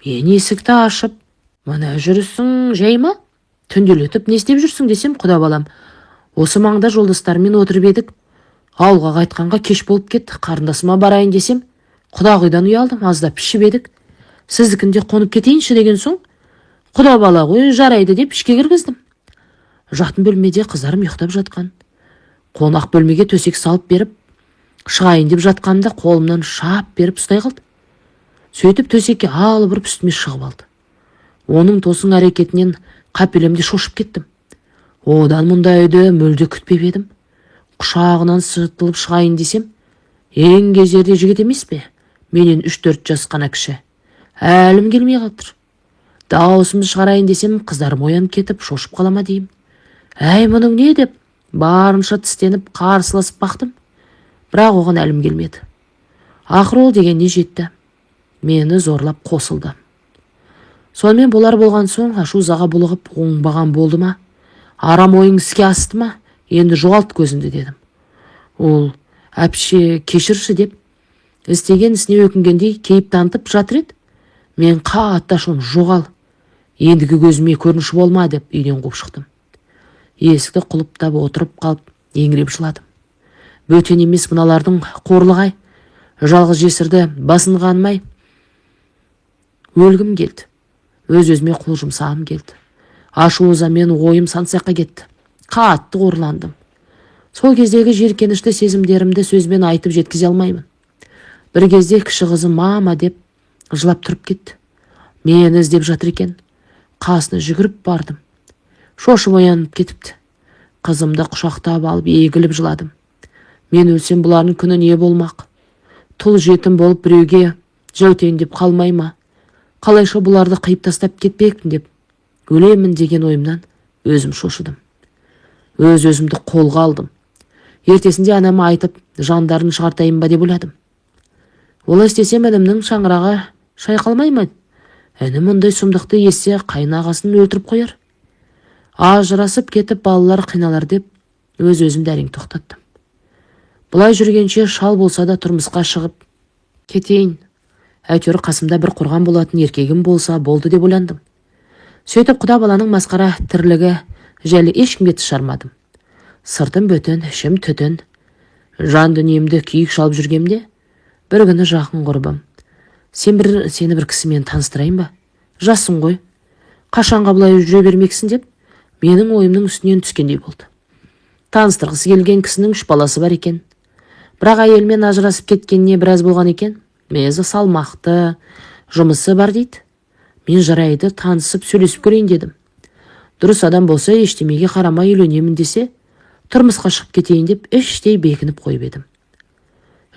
Мен есікті ашып: мына жүрісің жай ма? Түнделетіп не істеп жүрсің десем, құда балам: осы маңда жолдастарымен отырып едік, ауылға қайтқанға кеш болып кетті, қарындасыма барайын десем, құдағидан ұялдым, аздап ішіп едік, сіздікінде қонып кетейінші деген соң, құда бала ғой, жарайды деп ішке кіргіздім. Жатын бөлмеде қыздарым ұйықтап жатқан. Қонақ бөлмеге төсек салып беріп, шығайын деп жатқанымда қолымнан шап беріп ұстай қалды. Сөйтіп төсекке алып ұрып үстіме шығып алды. Оның тосын әрекетінен қапелемде шошып кеттім. Одан мұндайды мүлде күтпеп едім. Құшағынан сыртылып шығайын десем, ең кезерде жігіт емес пе? Менен 3-4 жас қана кіші. Әлім келмей қалдыр. Дауысымды шығарайын десем, қыздарым оянып кетіп, шошып қалама деймін. Әй, мұның не деп, барынша тістеніп, қарсыласып бақтым. Бірақ оған әлім келмеді. Ақыры ол дегеніне жетті. Мені зорлап қосылды. Сонымен болар болған соң, ашу заға булығып оңбаған болды ма? Арам ойың іске асты ма? Енді жоғалт көзіңді дедім. Ол: әпше, кешірші деп, істеген ісіне өкінгендей кейіп танытып жатыр еді. Мен қатты ашуым: жоғал, ендігі көзіме көрініші болма деп үйден қуып шықтым. Есікті құлыптап отырып қалып, еңіреп жыладым. Бөтен емес мыналардың қорлығы-ай, жалғыз жесірді басынғанмай өлгім келді. Өз-өзіме қол жұмсағым келді. Ашу-ызамен ойым сан-саққа кетті. Қатты қорландым. Сол кездегі жеркенішті сезімдерімді сөзбен айтып жеткізе алмаймын. Бір кезде кіші қызым мама деп жылап тұрып кетті. Мені іздеп жатыр екен. Қасына жүгіріп бардым. Шошып оянып кетіпті. Қызымды құшақтап алып егіліп жыладым. Мен өлсем бұлардың күні не болмақ? Тұл жетім болып біреуге жәутейін деп қалмай ма? Қалайша бұларды қиып тастап кетпекпін деп өлемін деген ойымнан өзім шошыдым. Өз-өзімді қолға алдым. Ертесінде анама айтып, жандарын шығартайын ба деп ойладым. Олай істесем інімнің шаңырағы шайқалмай ма? Інім мұндай сұмдықты естісе қайнағасын өлтіріп қояр. Ажырасып кетіп балалар қиналар деп өз-өзімді әрең тоқтаттым. Бұлай жүргенше шал болса да тұрмысқа шығып кетейін. Әйтеуір қасымда бір қорған болатын еркегім болса болды деп ойландым. Сөйтіп құда баланың масқара тірлігі жайлы ешкімге тіс жармадым. Сыртым бөтен, ішім түтін. Жан дүниемді күйік шалып жүргемде, бір күні жақын құрбым: сені бір кісімен таныстырайын ба? Жассың ғой, қашанға бұлай жүре бермексің деп, менің ойымның үстінен түскендей болды. Таныстырғысы келген кісінің 3 баласы бар екен. Бірақ әйелмен ажырасып кеткеніне біраз болған екен. Мезі салмақты, жұмысы бар дейді. Мен жарайды, танысып сөйлесіп көрейін дедім. Дұрыс адам болса, ештемеге қарамай үйленемін десе, тұрмысқа шығып кетейін деп іштей бекініп қойып едім.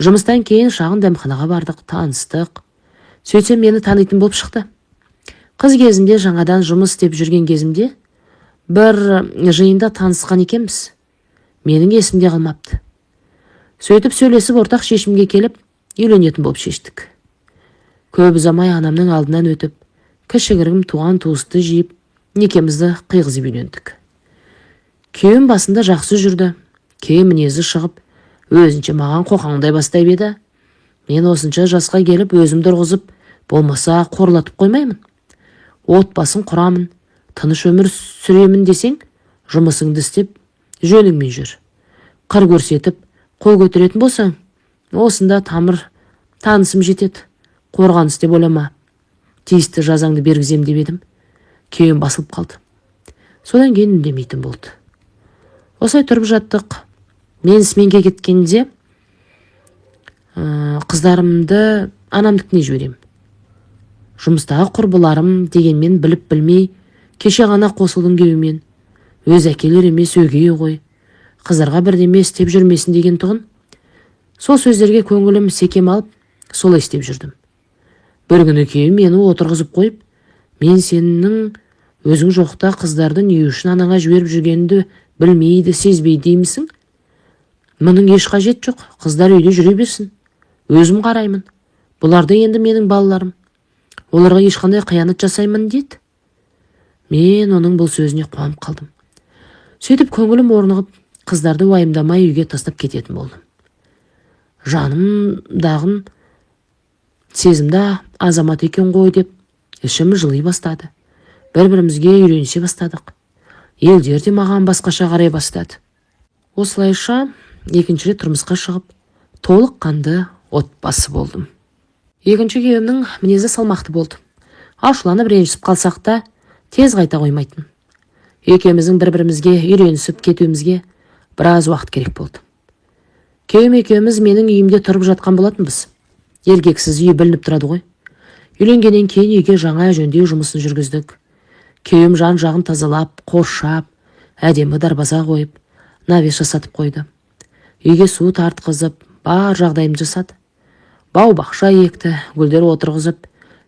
Жұмыстан кейін шағын дәмханаға бардық, таныстық. Сөйтсем мені танитын болып шықты. Қыз кезімде, жаңадан жұмыс істеп жүрген кезімде, бір жиында танысқан екенбіз. Менің есімде қалмапты. Сөйтіп сөйлесіп ортақ шешімге келіп, үйленетін болып шештік. Көп ұзамай анамның алдынан өтіп, кішігірім туған туысты жиып, некемізді қиғызып үйлендік. Күйеуім басында жақсы жүрді, кейін мінезі шығып, өзінше маған қоқаңдай бастай еді. Мен осынша жасқа келіп, өзімді ұрғызып, болмаса қорлатып қоймаймын. Отбасын құрамын, тыныш өмір сүремін десең, жұмысыңды істеп, жөніңмен жүр. Қыр көрсетіп, қол көтеретін болсаң, осында тамыр танысым жетеді. Қорғаныс деп ойлама. Тиісті жазаңды бергізем деп едім. Күйеуім басылып қалды. Содан кейін үндемейтін болды. Осылай тұрып жаттық. Мен сменге кеткенде қыздарымды анамдікіне жіберем. Жұмыстағы құрбыларым дегенмен біліп білмей, кеше ғана қосылдың күйеуімен. Өз әкелер емес, өгей ғой. Қыздарға бірдеме істеп жүрмесін деген тұғын. Сол сөздерге көңілім секем алып, солай істеп жүрдім. Бір күні күйеуім мені отырғызып қойып, мен сенің өзің жоқта қыздарды не үшін анаңа жіберіп жүргенді білмейді, сезбейді деймісің? Мұның еш қажет жоқ, қыздар үйде жүре берсін. Өзім қараймын. Бұларды енді менің балаларым. Оларға ешқандай қиянат жасаймын дейді. Мен оның бұл сөзіне қуанып қалдым. Сөйтіп көңілім орнығып, қыздарды уайымдамай үйге тастап кететін болдым. Жанымдағын сезімді азамат екен ғой деп, ішім жылай бастады. Бір-бірімізге үйренісе бастадық. Елдер де маған басқаша қарай бастады. Осылайша екінші рет тұрмысқа шығып, толыққанды отбасы болдым. Екінші күйеуімнің мінезі салмақты болды. Ашуланып ренжісіп қалсақ та, тез қайта қоймайтын. Екеуміздің бір-бірімізге үйренісіп кетуімізге біраз уақыт керек болды. Күйеуім екеуміз менің үйімде тұрып жатқан болатынбыз. Еркексіз үй білініп тұрады ғой. Үйленгеннен кейін үйге жаңа жөндеу жұмысын жүргіздік. Күйеуім жан-жағын тазалап, қоршап, әдемі дарбаза қойып, навес жасатып қойды. Үйге су тартқызып, бар жағдайымды жасады. Бау-бақша екті, гүлдер отырғызып,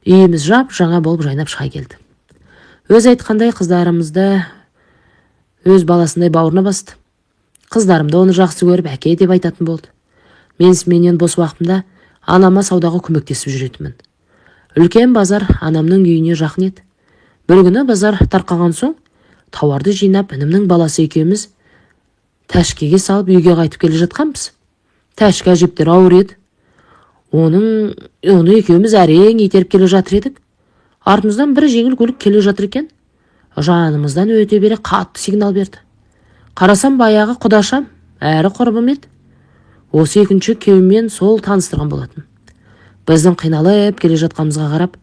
үйіміз жап-жаңа болып жайнап шыға келді. Өз айтқандай қыздарымызды өз баласындай бауырына басты. Қыздарым да оны жақсы көріп, әке деп айтатын болды. Менен бос уақытымда анама саудаға көмектесіп жүретінмін. Үлкен базар анамның үйіне жақын еді. Бір күні базар тарқаған соң, тауарды жинап, інімнің баласы екеуміз тәшкеге салып үйге қайтып келе жатқанбыз. Тәшке әжептер ауыр еді. Оны екеуміз әрең итеріп келе жатыр едік. Артымыздан бір жеңіл көлік келе жатыр екен. Жанымыздан өте бере қатты сигнал берді. Қарасам баяғы құдашам, әрі құрбым еді. Осы екінші күйеуіммен сол таныстырған болатын. Біздің қиналып келе жатқанымызға қарап,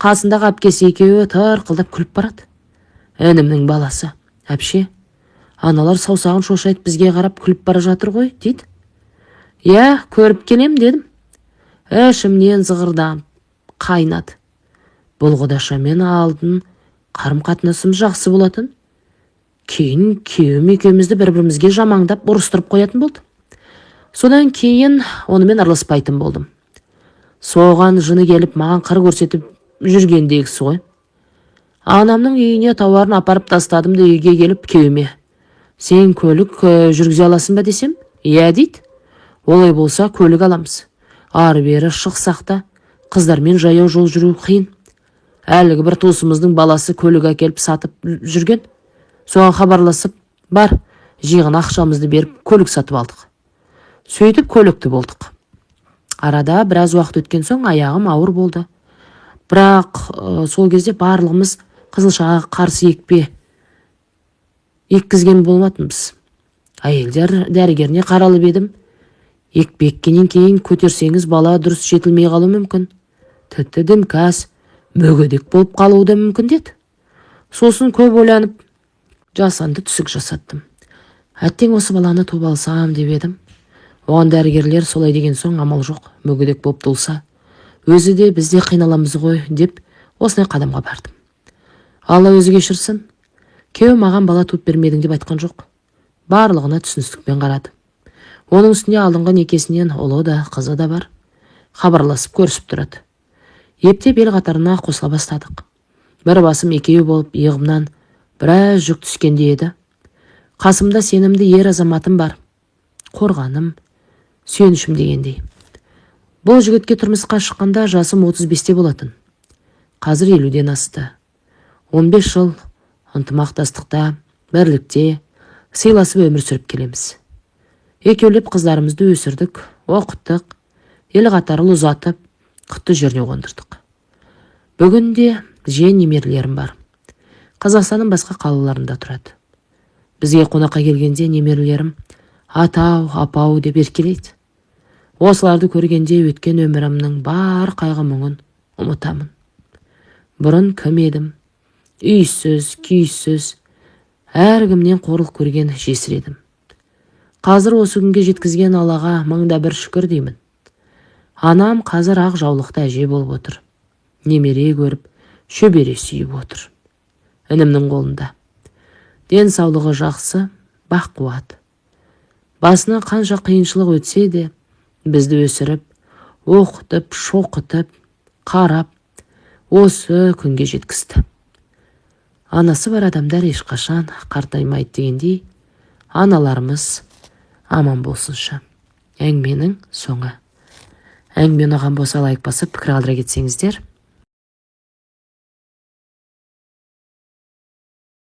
қасындағы әпкесі екеуі тырқылдап күліп барады. Інімнің баласы: әпше, аналар саусағын шошайтып бізге қарап күліп бара жатыр ғой, дейді. Я, көріп келем дедім. Ішімнен зығырдан қайнады. Бұл құдашамен алдын қарым-қатынасым жақсы болатын. Кейін күйеуім екеумізді бір-бірімізге жамандап ұрыстырып қоятын болды. Содан кейін онымен араласпайтын болдым. Соған жыны келіп, маған қыр көрсетіп жүргендегісі ғой. Анамның үйіне тауарын апарып тастадым да үйге келіп күйеуіме: сен көлік жүргізе аласың ба десем, иә дейді. Олай болса көлік аламыз. Ары-бері шықсақ та қыздармен жаяу жол жүру қиын. Әлгі бір туысымыздың баласы көлік әкеліп сатып жүрген. Соған хабарласып, бар, жиған ақшамызды беріп, көлік сатып алдық. Сөйтіп көлікті болдық. Арада біраз уақыт өткен соң аяғым ауыр болды. Бірақ сол кезде барлығымыз қызылшаға қарсы екпе еккізген болматынбыз. Әйелдер дәрігеріне қаралып едім. Екпеккенен кейін көтерсеңіз бала дұрыс жетілмей қалу мүмкін. Тіпті дімкәс, мүгедек болып қалуы да мүмкін деді. Сосын көп ойланып, жасанды түсік жасаттым. Әттең осы баланы туып алсам деп едім. Оған дәрігерлер солай деген соң амал жоқ, мүгедек болып туылса, өзі де біз де қиналамыз ғой деп осындай қадамға бардым. Алла өзі кешірсін, күйеуім маған бала туып бермедің деп айтқан жоқ. Барлығына түсіністікпен қарады. Оның үстіне алдыңғы некесінен ұлы да қызы да бар. Хабарласып көрісіп тұрады. Ептеп ел қатарына қосыла бастадық. Бір басым екеуі болып иығымнан біраз жүк түскенде еді. Қасымда сенімді ер азаматым бар. Қорғаным, сүйенішім дегендей. Бұл жігітке тұрмысқа шыққанда жасым 35-те болатын. Қазір 50-ден асты. 15 жыл ынтымақтастықта, бірлікте, сыйласып өмір сүріп келеміз. Екеулеп қыздарымызды өсірдік, оқыттық, ел қатарлы ұзатып, құтты жеріне қондырдық. Бүгінде жиен немерелерім бар. Қазақстанның басқа қалаларында тұрады. Бізге қонаққа келгенде немерелерім атау, апау деп еркелейді. Осыларды көргенде өткен өмірімнің бар қайғы мұңын ұмытамын. Бұрын кім едім? Үйсіз, күйсіз, әркімнен қорлық көрген жесір едім. Қазір осы күнге жеткізген Аллаға мыңда бір шүкір деймін. Анам қазір ақ жаулықты әже болып отыр. Немере көріп, шөбере сүйіп отыр. Інімнің қолында. Денсаулығы жақсы, бақ-қуат. Басына қанша қиыншылық өтсе де, бізді өсіріп, оқытып, шоқытып, қарап, осы күнге жеткізді. Анасы бар адамдар ешқашан қартаймайды дегендей, аналарымыз аман болсыншы. Әңгіменің соңы. Әңгіме ұнаған болса лайк басып, пікір қалдыра кетсеңіздер,